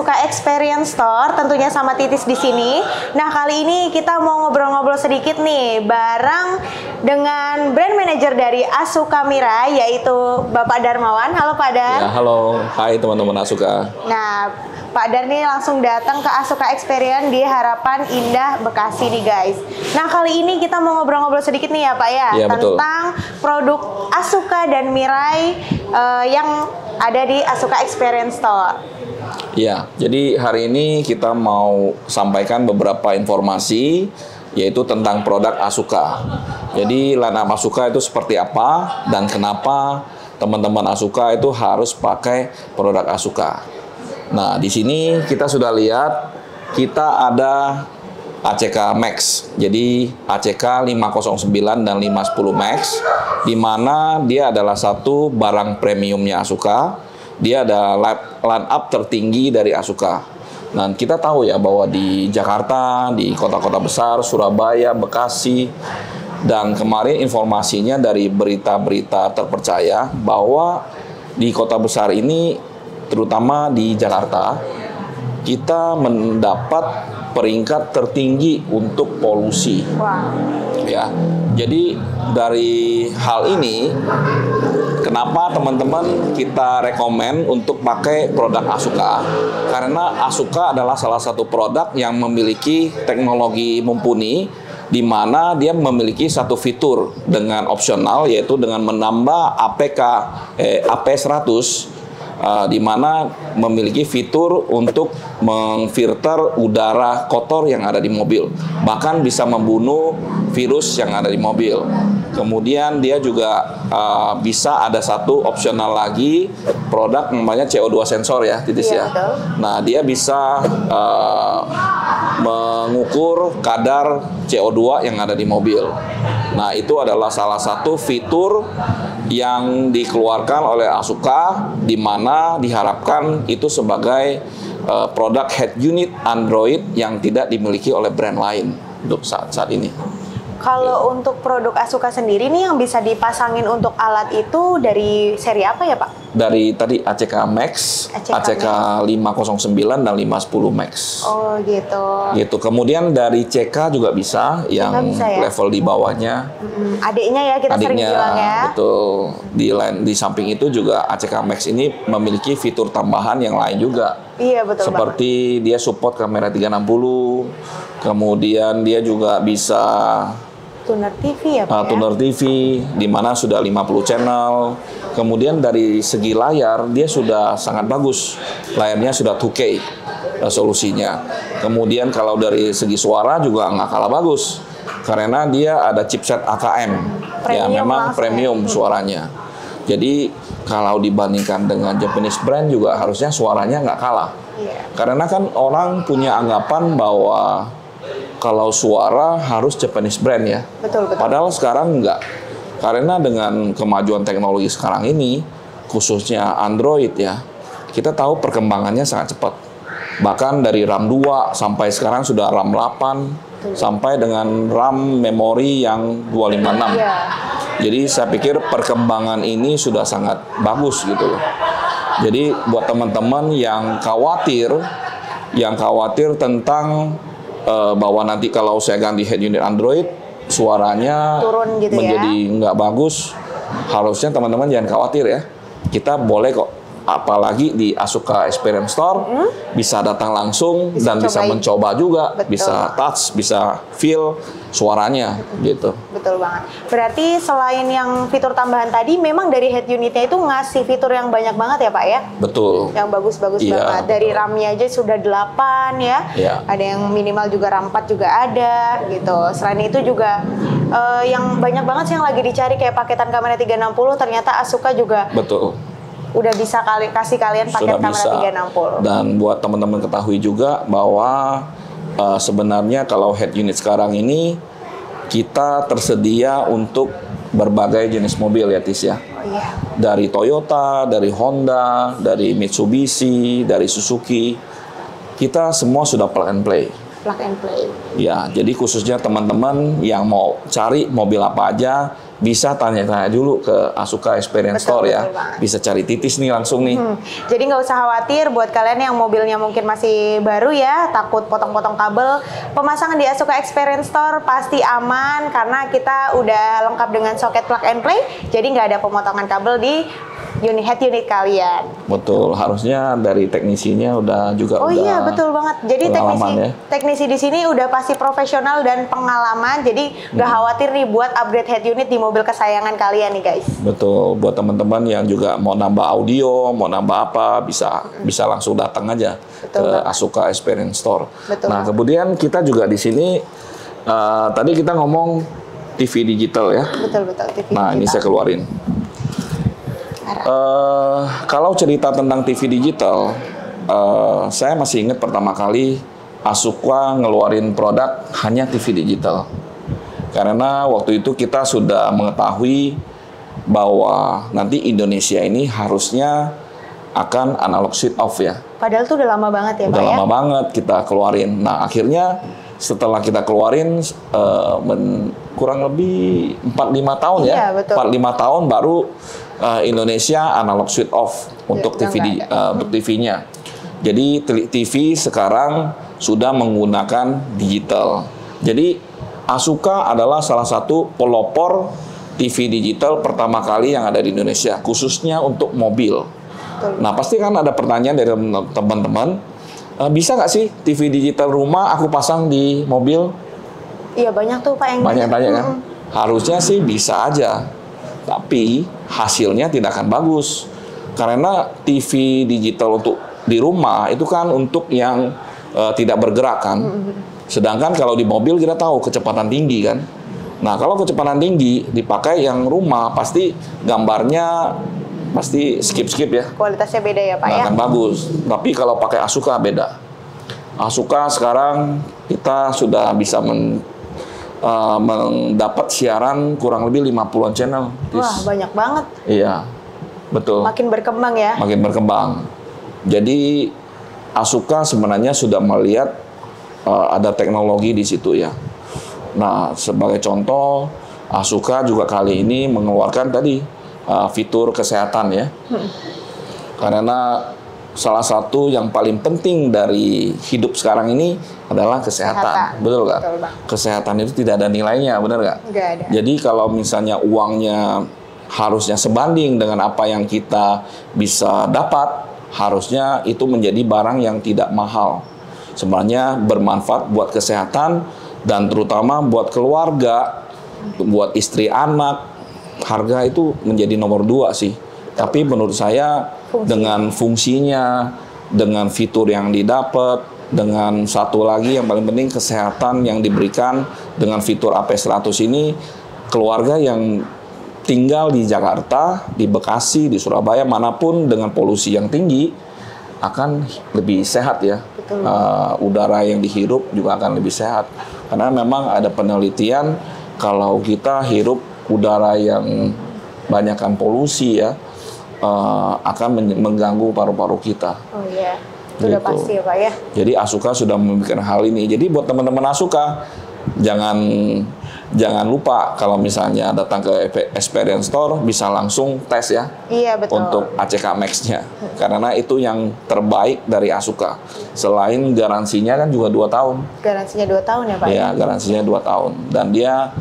Asuka Experience Store, tentunya sama Titis di sini. Nah, kali ini kita mau ngobrol-ngobrol sedikit nih bareng dengan brand manager dari Asuka Mirai, yaitu Bapak Darmawan. Halo Pak Dar. Ya, halo. Hai teman-teman Asuka. Nah, Pak Dar nih langsung datang ke Asuka Experience di Harapan Indah Bekasi nih guys. Nah, kali ini kita mau ngobrol-ngobrol sedikit nih ya Pak ya, tentang produk Asuka dan Mirai yang ada di Asuka Experience Store. Ya, jadi hari ini kita mau sampaikan beberapa informasi yaitu tentang produk Asuka. Jadi line up Asuka itu seperti apa dan kenapa teman-teman Asuka itu harus pakai produk Asuka. Nah, di sini kita sudah lihat kita ada ACK Max. Jadi ACK 509 dan 510 Max, di mana dia adalah satu barang premiumnya Asuka. Dia ada line up tertinggi dari Asuka. Nah, kita tahu ya bahwa di Jakarta, di kota-kota besar, Surabaya, Bekasi, dan kemarin informasinya dari berita-berita terpercaya bahwa di kota besar ini, terutama di Jakarta, kita mendapat peringkat tertinggi untuk polusi. Wow. Ya, jadi dari hal ini, kenapa teman-teman kita rekomen untuk pakai produk Asuka? Karena Asuka adalah salah satu produk yang memiliki teknologi mumpuni, di mana dia memiliki satu fitur dengan opsional, yaitu dengan menambah AP100, di mana memiliki fitur untuk mengfilter udara kotor yang ada di mobil, bahkan bisa membunuh virus yang ada di mobil. Kemudian dia juga bisa ada satu opsional lagi produk namanya CO2 sensor ya, Titis ya. Nah, dia bisa mengukur kadar CO2 yang ada di mobil. Nah, itu adalah salah satu fitur yang dikeluarkan oleh Asuka, di mana diharapkan itu sebagai produk head unit Android yang tidak dimiliki oleh brand lain untuk saat ini. Kalau untuk produk Asuka sendiri nih yang bisa dipasangin untuk alat itu dari seri apa ya Pak? Dari tadi ACK Max, ACK 509 dan 510 Max. Oh gitu. Gitu. Kemudian dari CK juga bisa, yang bisa ya? Level di bawahnya. Adiknya ya, kita sering bilang ya. Betul. Di samping itu juga ACK Max ini memiliki fitur tambahan yang lain juga. Iya betul. Seperti dia support kamera 360, kemudian dia juga bisa tuner TV ya Pak tuner TV, di mana sudah 50 channel. Kemudian dari segi layar, dia sudah sangat bagus. Layarnya sudah 2K resolusinya. Kemudian kalau dari segi suara juga nggak kalah bagus. Karena dia ada chipset AKM. Ya, memang premium suaranya. Jadi kalau dibandingkan dengan Japanese brand juga harusnya suaranya nggak kalah. Karena kan orang punya anggapan bahwa kalau suara harus Japanese brand ya. Betul. Padahal sekarang enggak. Karena dengan kemajuan teknologi sekarang ini, khususnya Android ya, kita tahu perkembangannya sangat cepat. Bahkan dari RAM 2 sampai sekarang sudah RAM 8, sampai dengan RAM memori yang 256. Jadi saya pikir perkembangan ini sudah sangat bagus gitu loh. Jadi buat teman-teman yang khawatir tentang bahwa nanti kalau saya ganti head unit Android suaranya turun gitu menjadi nggak bagus, harusnya teman-teman jangan khawatir ya. Kita boleh kok, apalagi di Asuka Experience Store bisa datang langsung dan bisa mencoba juga. Betul. Bisa touch, bisa feel suaranya gitu. Betul banget. Berarti selain yang fitur tambahan tadi, memang dari head unitnya itu ngasih fitur yang banyak banget ya Pak ya? Betul. Yang bagus-bagus banget. Dari RAM-nya aja sudah 8 ya. Ada yang minimal juga RAM 4 juga ada gitu. Selain itu juga yang banyak banget sih yang lagi dicari kayak paketan kamera 360, ternyata Asuka juga udah bisa kasih kalian paket kamera 360. Dan buat teman-teman ketahui juga bahwa sebenarnya kalau head unit sekarang ini kita tersedia untuk berbagai jenis mobil ya Tis ya. Dari Toyota, dari Honda, dari Mitsubishi, dari Suzuki. Kita semua sudah plug and play. Plug and play. Ya, jadi khususnya teman-teman yang mau cari mobil apa aja, bisa tanya-tanya dulu ke Asuka Experience Store ya. Bisa cari titis nih langsung nih. Jadi nggak usah khawatir buat kalian yang mobilnya mungkin masih baru ya, takut potong-potong kabel. Pemasangan di Asuka Experience Store pasti aman karena kita udah lengkap dengan soket plug and play. Jadi nggak ada pemotongan kabel di head unit kalian. Betul, harusnya dari teknisinya udah iya, betul banget. Jadi teknisi di sini udah pasti profesional dan pengalaman. Jadi nggak khawatir nih buat upgrade head unit di mobil kesayangan kalian nih guys. Betul, buat teman-teman yang juga mau nambah audio, mau nambah apa, bisa langsung datang aja ke Asuka Experience Store. Betul. Nah, kemudian kita juga di sini tadi kita ngomong TV digital ya. Betul TV nah, digital. Ini saya keluarin. Kalau cerita tentang TV digital, saya masih ingat pertama kali Asuka ngeluarin produk hanya TV digital. Karena waktu itu kita sudah mengetahui bahwa nanti Indonesia ini harusnya akan analog switch off ya. Padahal itu udah lama banget ya Pak ya? Udah lama banget kita keluarin. Nah, akhirnya setelah kita keluarin kurang lebih 4-5 tahun ya. Iya, betul. 4-5 tahun baru Indonesia analog switch off untuk TV-nya. Jadi TV sekarang sudah menggunakan digital. Jadi Asuka adalah salah satu pelopor TV digital pertama kali yang ada di Indonesia, khususnya untuk mobil. Nah, pasti kan ada pertanyaan dari teman-teman, bisa nggak sih TV digital rumah aku pasang di mobil? Iya, banyak tuh Pak yang banyak kan? Harusnya sih bisa aja, tapi hasilnya tidak akan bagus. Karena TV digital untuk di rumah itu kan untuk yang tidak bergerak kan. Sedangkan kalau di mobil kita tahu kecepatan tinggi kan. Nah, kalau kecepatan tinggi dipakai yang rumah pasti gambarnya pasti skip ya. Kualitasnya beda ya Pak ya. Akan bagus. Tapi kalau pakai Asuka beda. Asuka sekarang kita sudah bisa mendapat siaran kurang lebih 50-an channel. Wah, banyak banget. Iya, betul. Makin berkembang ya. Makin berkembang. Jadi Asuka sebenarnya sudah melihat ada teknologi di situ ya. Nah, sebagai contoh, Asuka juga kali ini mengeluarkan tadi fitur kesehatan ya. Karena salah satu yang paling penting dari hidup sekarang ini adalah kesehatan. Betul nggak? Kesehatan itu tidak ada nilainya, benar nggak? Nggak ada. Jadi kalau misalnya uangnya harusnya sebanding dengan apa yang kita bisa dapat, harusnya itu menjadi barang yang tidak mahal. Sebenarnya bermanfaat buat kesehatan dan terutama buat keluarga, buat istri anak, harga itu menjadi nomor 2 sih. Tapi menurut saya dengan fungsinya, dengan fitur yang didapat, dengan satu lagi yang paling penting kesehatan yang diberikan dengan fitur AP100 ini, keluarga yang tinggal di Jakarta, di Bekasi, di Surabaya, manapun dengan polusi yang tinggi akan lebih sehat ya. Udara yang dihirup juga akan lebih sehat. Karena memang ada penelitian kalau kita hirup udara yang banyakkan polusi ya, akan mengganggu paru-paru kita. Oh iya, itu udah pasti ya Pak ya. Jadi Asuka sudah memikirkan hal ini. Jadi buat teman-teman Asuka, jangan lupa kalau misalnya datang ke Experience Store bisa langsung tes ya. Iya, betul. Untuk ACK Max-nya. Karena itu yang terbaik dari Asuka. Selain garansinya kan juga 2 tahun. Garansinya 2 tahun ya Pak? Iya, garansinya 2 tahun. Dan dia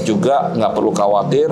juga nggak perlu khawatir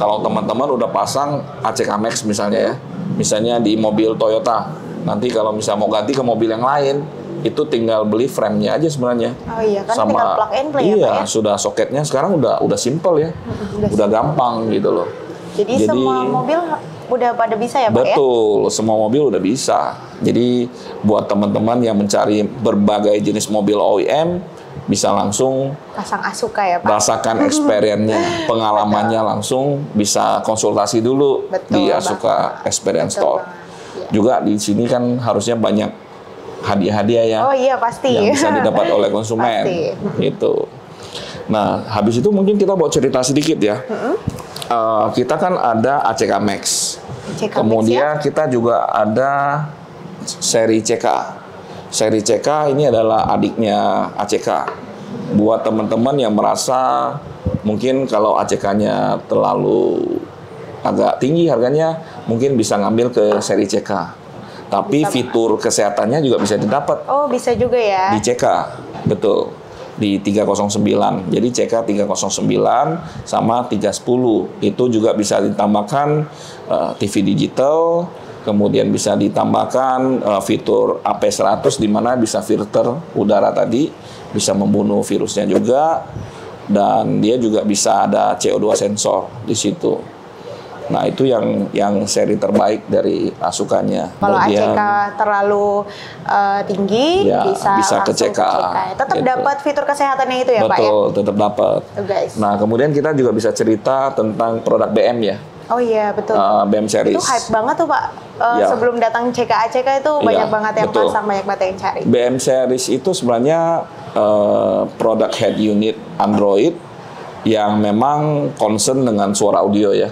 kalau teman-teman udah pasang ACK Max misalnya ya. Misalnya di mobil Toyota. Nanti kalau misalnya mau ganti ke mobil yang lain, itu tinggal beli frame-nya aja sebenarnya. Oh iya, kan tinggal plug and play iya, ya Pak ya? Sudah soketnya sekarang udah simple ya. Udah gampang gitu loh. Jadi semua mobil udah pada bisa ya Pak ya? Betul, semua mobil udah bisa. Jadi buat teman-teman yang mencari berbagai jenis mobil OEM, bisa langsung pasang Asuka ya Pak? Rasakan experience-nya, pengalamannya langsung, bisa konsultasi dulu di Asuka Experience Store. Juga di sini kan harusnya banyak hadiah-hadiah ya. Oh iya pasti. Yang bisa didapat oleh konsumen. Gitu. Nah, habis itu mungkin kita mau cerita sedikit ya. Kita kan ada ACK Max. Kemudian kita juga ada seri CK. Seri CK ini adalah adiknya ACK. Buat teman-teman yang merasa mungkin kalau ACK-nya terlalu agak tinggi harganya, mungkin bisa ngambil ke seri CK. Tapi bisa, fitur kesehatannya juga bisa didapat. Oh, bisa juga ya. Di CK, betul. Di 309. Jadi CK 309 sama 310. Itu juga bisa ditambahkan TV digital, kemudian bisa ditambahkan fitur AP100 di mana bisa filter udara tadi, bisa membunuh virusnya juga, dan dia juga bisa ada CO2 sensor di situ. Nah, itu yang seri terbaik dari Asuka-nya. Kalau ACK terlalu tinggi, ya, bisa ke CK. Tetap gitu. Dapat fitur kesehatannya itu ya, betul, Pak ya? Betul, tetap dapat. Nah, kemudian kita juga bisa cerita tentang produk BM ya. Oh iya, betul. BM series. Itu hype banget tuh, Pak. Sebelum datang CK ACK itu banyak banget yang betul. pasang, banyak banget yang cari. BM series itu sebenarnya produk head unit Android yang memang concern dengan suara audio ya.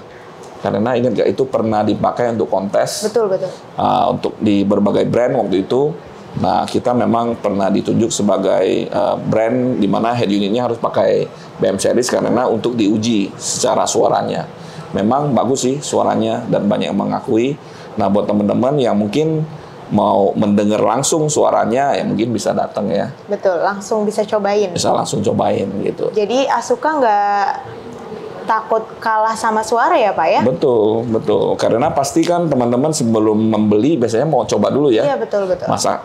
Karena ingat nggak, itu pernah dipakai untuk kontes. Betul. Untuk di berbagai brand waktu itu. Nah, kita memang pernah ditunjuk sebagai brand di mana head unitnya harus pakai BM series karena untuk diuji secara suaranya. Memang bagus sih suaranya dan banyak yang mengakui. Nah, buat teman-teman yang mungkin mau mendengar langsung suaranya, ya mungkin bisa datang ya. Betul, langsung bisa cobain. Bisa langsung cobain gitu. Jadi Asuka nggak takut kalah sama suara ya, Pak ya? Betul. Karena pasti kan teman-teman sebelum membeli biasanya mau coba dulu ya. Iya, betul.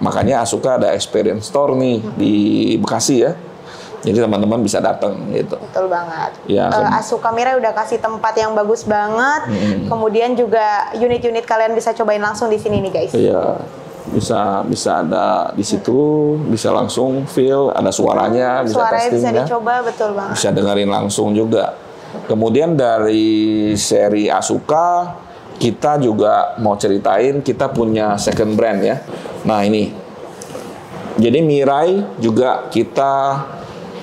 Makanya Asuka ada experience store nih di Bekasi ya. Jadi teman-teman bisa datang gitu. Betul banget. Ya, Asuka Mirai udah kasih tempat yang bagus banget. Kemudian juga unit-unit kalian bisa cobain langsung di sini nih, guys. Iya. Bisa ada di situ, bisa langsung feel, ada suaranya, bisa suaranya testing bisa ya. dicoba, betul banget. Bisa dengerin langsung juga. Kemudian dari seri Asuka, kita juga mau ceritain kita punya second brand ya. Nah, ini. Jadi Mirai juga kita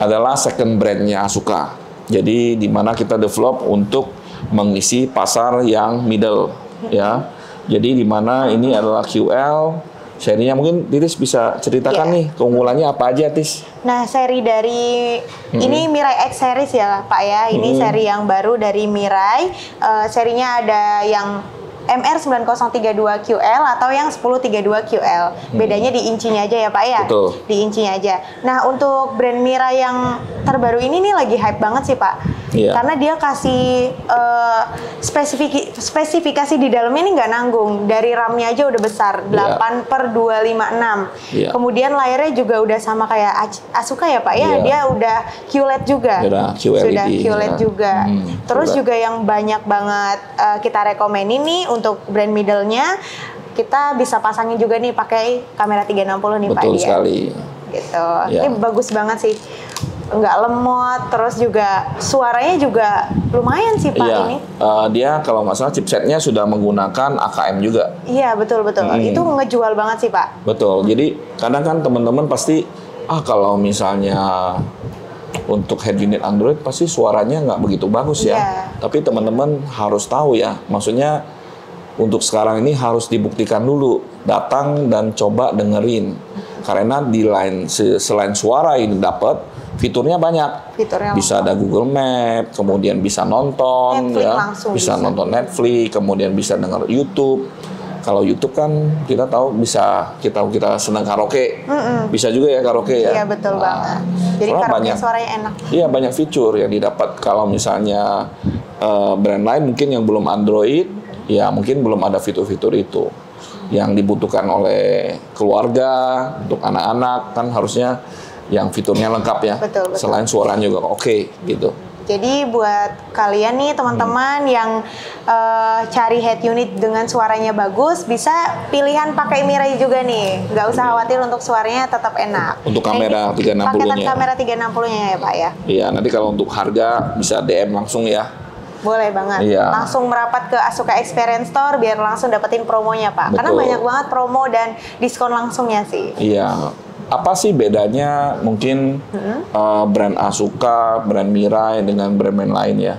adalah second brandnya Asuka. Jadi di mana kita develop untuk mengisi pasar yang middle ya. Jadi di mana ini adalah QL serinya, mungkin Titis bisa ceritakan nih keunggulannya apa aja, Tis? Nah, seri dari ini Mirai X series ya, Pak ya. Ini seri yang baru dari Mirai. Serinya ada yang MR9032QL atau yang 1032QL. Bedanya di incinya aja ya, Pak ya? Betul. Di incinya aja. Nah, untuk brand Mirai yang terbaru ini nih lagi hype banget sih, Pak. Iya. Karena dia kasih spesifikasi di dalamnya ini nggak nanggung. Dari RAM-nya aja udah besar, 8/256. Iya. Kemudian layarnya juga udah sama kayak Asuka ya, Pak ya. Iya. Dia udah QLED juga. Sudah QLED juga. Terus juga yang banyak banget kita rekomen ini untuk brand middle-nya, kita bisa pasangin juga nih pakai kamera 360 nih, Pak. Betul sekali. Gitu. Ya. Ini bagus banget sih. Nggak lemot, terus juga suaranya juga lumayan sih, Pak. Iya. Ini. Dia kalau nggak salah chipsetnya sudah menggunakan AKM juga. Iya, betul. Itu ngejual banget sih, Pak. Betul. Jadi kadang kan teman-teman pasti kalau misalnya untuk head unit Android pasti suaranya nggak begitu bagus ya. Iya. Tapi teman-teman harus tahu ya, maksudnya untuk sekarang ini harus dibuktikan dulu, datang dan coba dengerin. Karena di selain suara ini dapat, fiturnya banyak. Bisa ada Google Map, kemudian bisa nonton Netflix ya, bisa nonton Netflix, kemudian bisa dengar YouTube. Kalau YouTube kan kita tahu bisa kita senang karaoke, bisa juga ya karaoke ya. Iya, betul banget. Jadi karaoke suaranya enak. Iya, banyak fitur yang didapat. Kalau misalnya brand lain mungkin yang belum Android, ya mungkin belum ada fitur-fitur itu. Yang dibutuhkan oleh keluarga, untuk anak-anak kan harusnya yang fiturnya lengkap ya. Betul. Selain suaranya juga oke gitu. Jadi buat kalian nih teman-teman yang cari head unit dengan suaranya bagus, bisa pilihan pakai Mirai juga nih. Nggak usah khawatir untuk suaranya tetap enak. Untuk kamera 360-nya. Paketan kamera 360-nya ya, Pak ya. Iya, nanti kalau untuk harga bisa DM langsung ya. Boleh banget. Iya. Langsung merapat ke Asuka Experience Store biar langsung dapetin promonya, Pak. Betul. Karena banyak banget promo dan diskon langsungnya sih. Iya. Apa sih bedanya mungkin brand Asuka, brand Mirai dengan brand lain ya?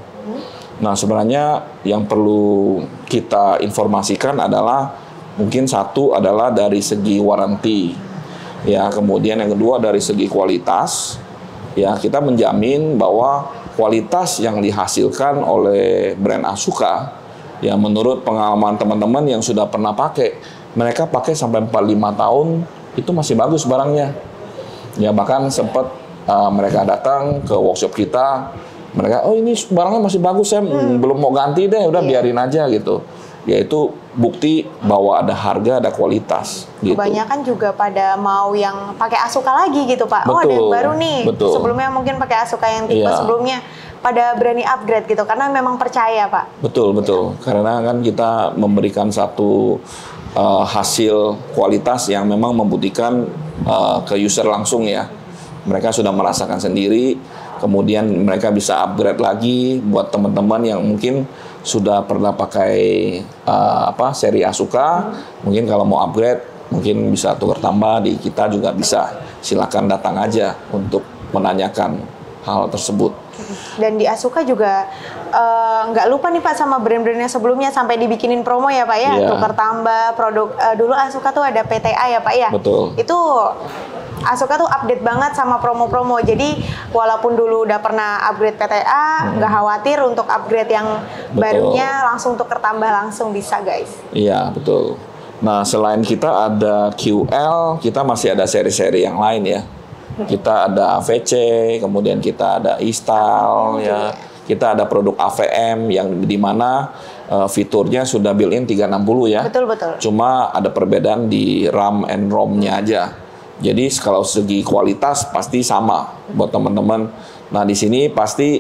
Nah, sebenarnya yang perlu kita informasikan adalah mungkin satu adalah dari segi warranty. Ya, kemudian yang kedua dari segi kualitas, ya kita menjamin bahwa kualitas yang dihasilkan oleh brand Asuka, ya menurut pengalaman teman-teman yang sudah pernah pakai, mereka pakai sampai 45 tahun itu masih bagus barangnya. Ya bahkan sempat mereka datang ke workshop kita, mereka, oh ini barangnya masih bagus, saya belum mau ganti deh, udah biarin aja gitu. Yaitu bukti bahwa ada harga, ada kualitas. Gitu. Kebanyakan juga pada mau yang pakai Asuka lagi gitu Pak. Betul, oh ada yang baru nih. Betul. Sebelumnya mungkin pakai Asuka yang tipe sebelumnya. Pada berani upgrade gitu karena memang percaya Pak. Betul. Karena kan kita memberikan satu hasil kualitas yang memang membuktikan ke user langsung ya. Mereka sudah merasakan sendiri. Kemudian mereka bisa upgrade lagi buat teman-teman yang mungkin sudah pernah pakai seri Asuka, mungkin kalau mau upgrade mungkin bisa tukar tambah di kita juga bisa. Silakan datang aja untuk menanyakan hal tersebut. Dan di Asuka juga nggak lupa nih Pak sama brand-brandnya sebelumnya sampai dibikinin promo ya Pak ya, tukar tambah produk. Dulu Asuka tuh ada PTA ya Pak ya. Betul. Itu Asuka tuh update banget sama promo-promo. Jadi walaupun dulu udah pernah upgrade PTA, nggak khawatir untuk upgrade yang barunya langsung tukar tambah langsung bisa guys. Iya betul. Nah selain kita ada QL, kita masih ada seri-seri yang lain ya. Kita ada VC, kemudian kita ada e-style ya. Kita ada produk AVM yang dimana fiturnya sudah built-in 360 ya. Betul. Cuma ada perbedaan di RAM and ROM-nya aja. Jadi kalau segi kualitas pasti sama buat teman-teman. Nah di sini pasti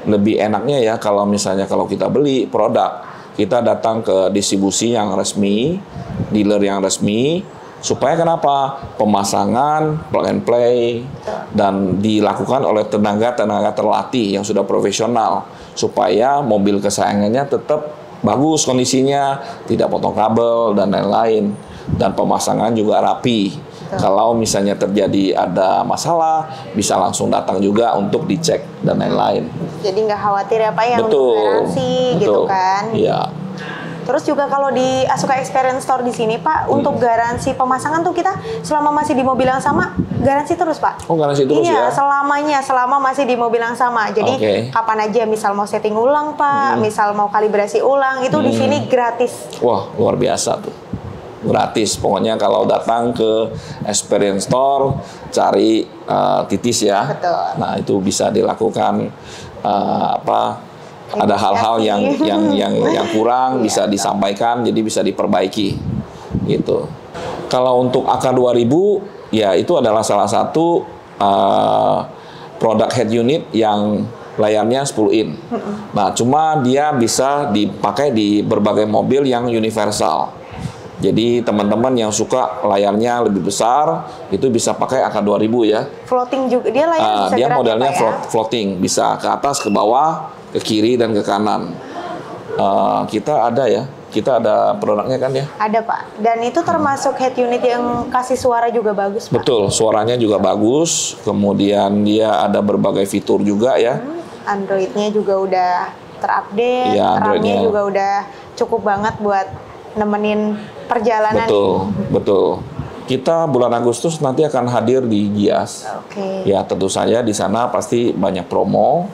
lebih enaknya ya kalau misalnya kalau kita beli produk, kita datang ke distribusi yang resmi, dealer yang resmi, supaya kenapa? Pemasangan, plug and play, dan dilakukan oleh tenaga terlatih yang sudah profesional, supaya mobil kesayangannya tetap bagus kondisinya, tidak potong kabel dan lain-lain, dan pemasangan juga rapi. Kalau misalnya terjadi ada masalah, bisa langsung datang juga untuk dicek dan lain-lain. Jadi nggak khawatir ya Pak ya untuk garansi gitu kan? Iya. Terus juga kalau di Asuka Experience Store di sini Pak, untuk garansi pemasangan tuh kita selama masih di mobil yang sama, garansi terus Pak. Oh garansi terus ya? Iya, selama masih di mobil yang sama. Jadi kapan aja misal mau setting ulang Pak, misal mau kalibrasi ulang, itu di sini gratis. Wah luar biasa tuh. Gratis, pokoknya kalau datang ke Experience Store cari Titis ya. Betul. Nah itu bisa dilakukan ada hal-hal yang kurang bisa disampaikan, jadi bisa diperbaiki gitu. Kalau untuk AK 2000 ya itu adalah salah satu produk head unit yang layarnya 10 in. Nah cuma dia bisa dipakai di berbagai mobil yang universal. Jadi teman-teman yang suka layarnya lebih besar itu bisa pakai AK 2000 ya. Floating juga dia layar bisa dia modelnya ya? floating, bisa ke atas, ke bawah, ke kiri dan ke kanan. Kita ada produknya kan ya? Ada Pak. Dan itu termasuk head unit yang kasih suara juga bagus Pak. Betul, suaranya juga bagus. Kemudian dia ada berbagai fitur juga ya. Android-nya juga udah terupdate, ya, RAM-nya juga udah cukup banget buat nemenin perjalanan. Betul. Kita bulan Agustus nanti akan hadir di Gias. Ya tentu saja di sana pasti banyak promo,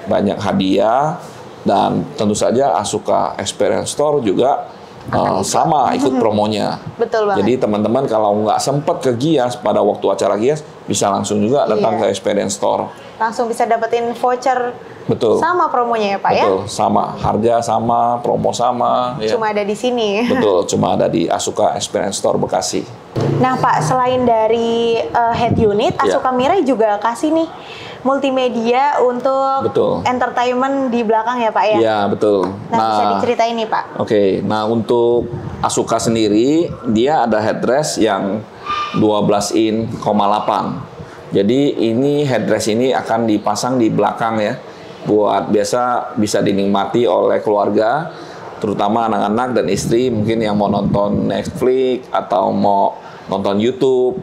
banyak hadiah, dan tentu saja Asuka Experience Store juga sama ikut promonya. Betul banget. Jadi teman-teman kalau nggak sempat ke Gias pada waktu acara Gias, bisa langsung juga datang ke Experience Store. Langsung bisa dapetin voucher. Betul. Sama promonya ya Pak ya? Betul, sama. Harga sama, promo sama. Cuma ada di sini. Betul, cuma ada di Asuka Experience Store Bekasi. Nah Pak, selain dari head unit, Asuka Mirai juga kasih nih multimedia untuk entertainment di belakang ya Pak ya? Iya, betul. Nah bisa diceritain nih Pak. Oke, nah untuk Asuka sendiri, dia ada headrest yang 12,8 in. Jadi ini headrest ini akan dipasang di belakang ya. Buat biasa bisa dinikmati oleh keluarga, terutama anak-anak dan istri mungkin yang mau nonton Netflix atau mau nonton YouTube.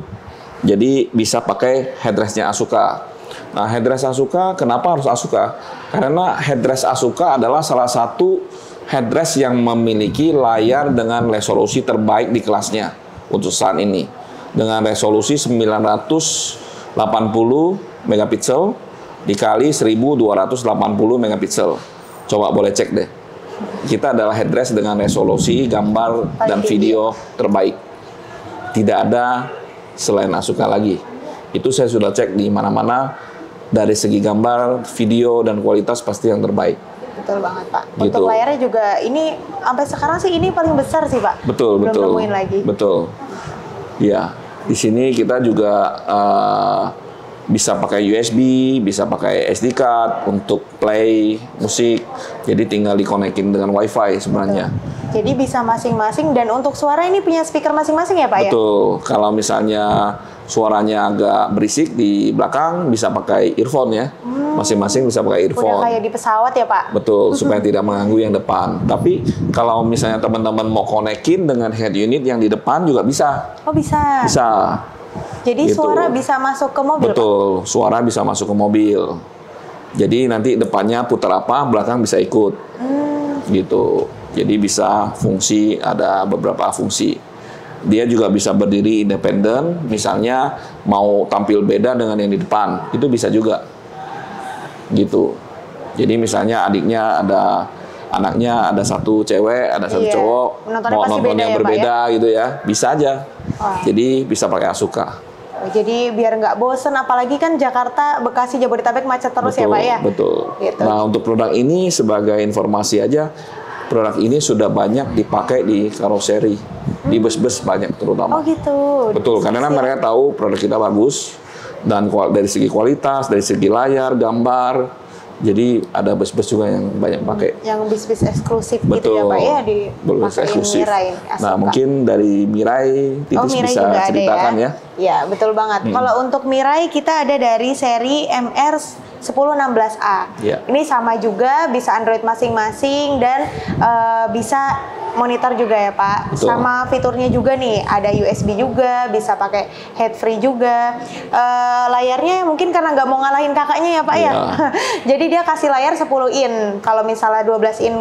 Jadi bisa pakai headrestnya Asuka. Nah headrest Asuka, kenapa harus Asuka? Karena headrest Asuka adalah salah satu headrest yang memiliki layar dengan resolusi terbaik di kelasnya untuk saat ini. dengan resolusi 980 megapiksel dikali 1280 megapiksel. Coba boleh cek deh. Kita adalah headrest dengan resolusi gambar dan video terbaik. Tidak ada selain Asuka lagi. Itu saya sudah cek di mana-mana, dari segi gambar, video, dan kualitas pasti yang terbaik. Betul banget, Pak. Gitu. Untuk layarnya juga ini sampai sekarang sih ini paling besar sih, Pak. Betul, Belum betul. nemuin lagi. Betul. Ya, di sini kita juga bisa pakai USB, bisa pakai SD card untuk play musik. Jadi tinggal dikonekin dengan WiFi sebenarnya. Jadi bisa masing-masing, dan untuk suara ini punya speaker masing-masing ya, Pak ya? Betul. Kalau misalnya suaranya agak berisik di belakang, bisa pakai earphone ya. Masing-masing bisa pakai earphone. Udah kayak di pesawat ya, Pak? Betul, supaya tidak mengganggu yang depan. Tapi kalau misalnya teman-teman mau konekin dengan head unit yang di depan juga bisa. Oh, bisa. Bisa. Jadi Gitu. suara bisa masuk ke mobil, Pak? Betul, suara bisa masuk ke mobil. Jadi nanti depannya putar apa, belakang bisa ikut. Gitu. Jadi bisa fungsi, ada beberapa fungsi. Dia juga bisa berdiri independen, misalnya mau tampil beda dengan yang di depan, itu bisa juga. Gitu. Jadi misalnya anaknya ada satu cewek, ada satu cowok, Nontonnya mau pasti nonton beda yang ya, Pak, berbeda gitu ya, bisa aja. Wah. Jadi bisa pakai Asuka. Jadi biar nggak bosen, apalagi kan Jakarta, Bekasi, Jabodetabek macet terus Betul, ya, Pak ya? betul. Gitu. Nah, untuk produk ini sebagai informasi aja, produk ini sudah banyak dipakai di karoseri, di bus-bus banyak terutama. Oh gitu. Betul, karena mereka tahu produk kita bagus dan dari segi kualitas, dari segi layar, gambar. Jadi ada bus-bus juga yang banyak pakai. Yang bis-bis eksklusif Betul. gitu ya, Pak ya, di Bus eksklusif. Mirai Asuka. Nah, mungkin dari Mirai Titis Mirai bisa juga ceritakan ada ya. Ya, betul banget. Kalau untuk Mirai kita ada dari seri MR 1016A. Ya. Ini sama juga, bisa Android masing-masing dan bisa monitor juga ya, Pak. Betul. Sama fiturnya juga nih, ada USB juga, bisa pakai head free juga. Layarnya mungkin karena nggak mau ngalahin kakaknya ya, Pak ya. Jadi dia kasih layar 10 in. Kalau misalnya 12 in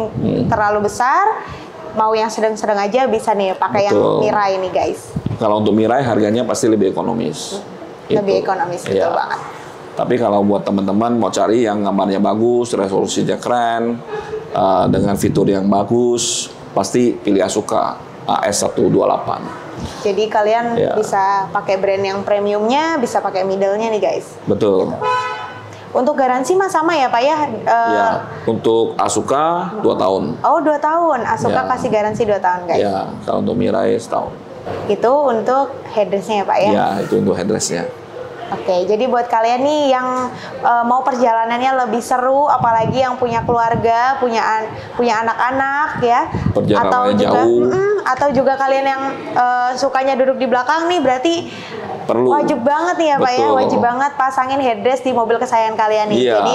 terlalu besar, mau yang sedang-sedang aja bisa nih pakai yang Mirai nih, guys. Kalau untuk Mirai harganya pasti lebih ekonomis. Lebih ekonomis, betul banget. Tapi kalau buat teman-teman mau cari yang gambarnya bagus, resolusinya keren, dengan fitur yang bagus, pasti pilih Asuka AS128. Jadi kalian bisa pakai brand yang premiumnya, bisa pakai middle-nya nih, guys. Betul. Untuk garansi mah sama ya, Pak ya? Ya, untuk Asuka 2 tahun. Oh, 2 tahun. Asuka kasih garansi 2 tahun, guys. Ya, kalau untuk Mirai setahun. Itu untuk headrest-nya ya, Pak ya? Ya, itu untuk headrest-nya. Oke, jadi buat kalian nih yang mau perjalanannya lebih seru, apalagi yang punya keluarga, punya anak-anak ya, atau juga kalian yang sukanya duduk di belakang nih, berarti wajib banget nih ya, Pak ya, wajib banget pasangin headrest di mobil kesayangan kalian nih. Jadi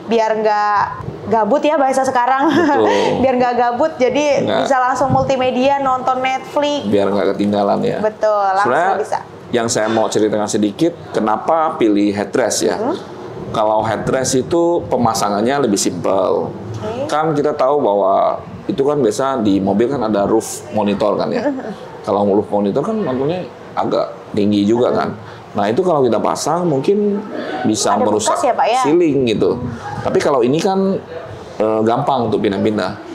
biar nggak gabut ya bahasa sekarang, biar nggak gabut, jadi bisa langsung multimedia, nonton Netflix. Biar nggak ketinggalan ya. Betul, langsung bisa. Yang saya mau ceritakan sedikit, kenapa pilih headrest ya? Kalau headrest itu pemasangannya lebih simpel. Kan kita tahu bahwa itu kan biasa di mobil kan ada roof monitor kan ya. Kalau roof monitor kan nontonnya agak tinggi juga kan. Nah itu kalau kita pasang mungkin bisa merusak ya, Pak, ya? ceiling gitu. Tapi kalau ini kan gampang untuk pindah-pindah.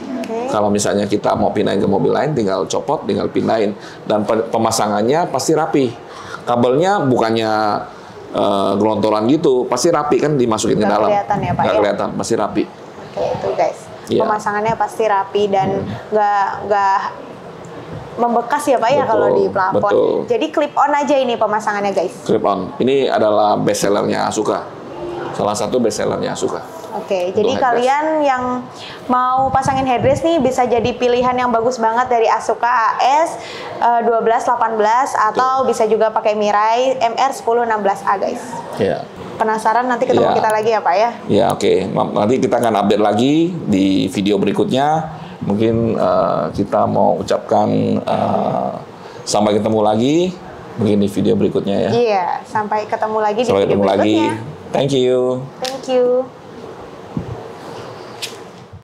Kalau misalnya kita mau pindahin ke mobil lain, tinggal copot, tinggal pindahin. Dan pemasangannya pasti rapi. Kabelnya bukannya gelontoran gitu, pasti rapi kan dimasukin ke dalam. Kelihatan ya, Pak, nggak ya? kelihatan, pasti rapi. Oke, itu guys. Pemasangannya pasti rapi dan nggak membekas ya, Pak ya, kalau di plafon. Betul. Jadi clip on aja ini pemasangannya, guys. Clip on. Ini adalah best sellernya Asuka. Salah satu best sellernya Asuka. Oke, jadi kalian yang mau pasangin headrest nih bisa jadi pilihan yang bagus banget dari Asuka AS 1218 atau bisa juga pakai Mirai MR 1016A, guys. Ya. Penasaran nanti ketemu kita lagi ya, Pak ya? Ya, oke. Nanti kita akan update lagi di video berikutnya. Mungkin kita mau ucapkan sampai ketemu lagi mungkin di video berikutnya ya. Iya, sampai ketemu lagi di video berikutnya. Thank you. Thank you.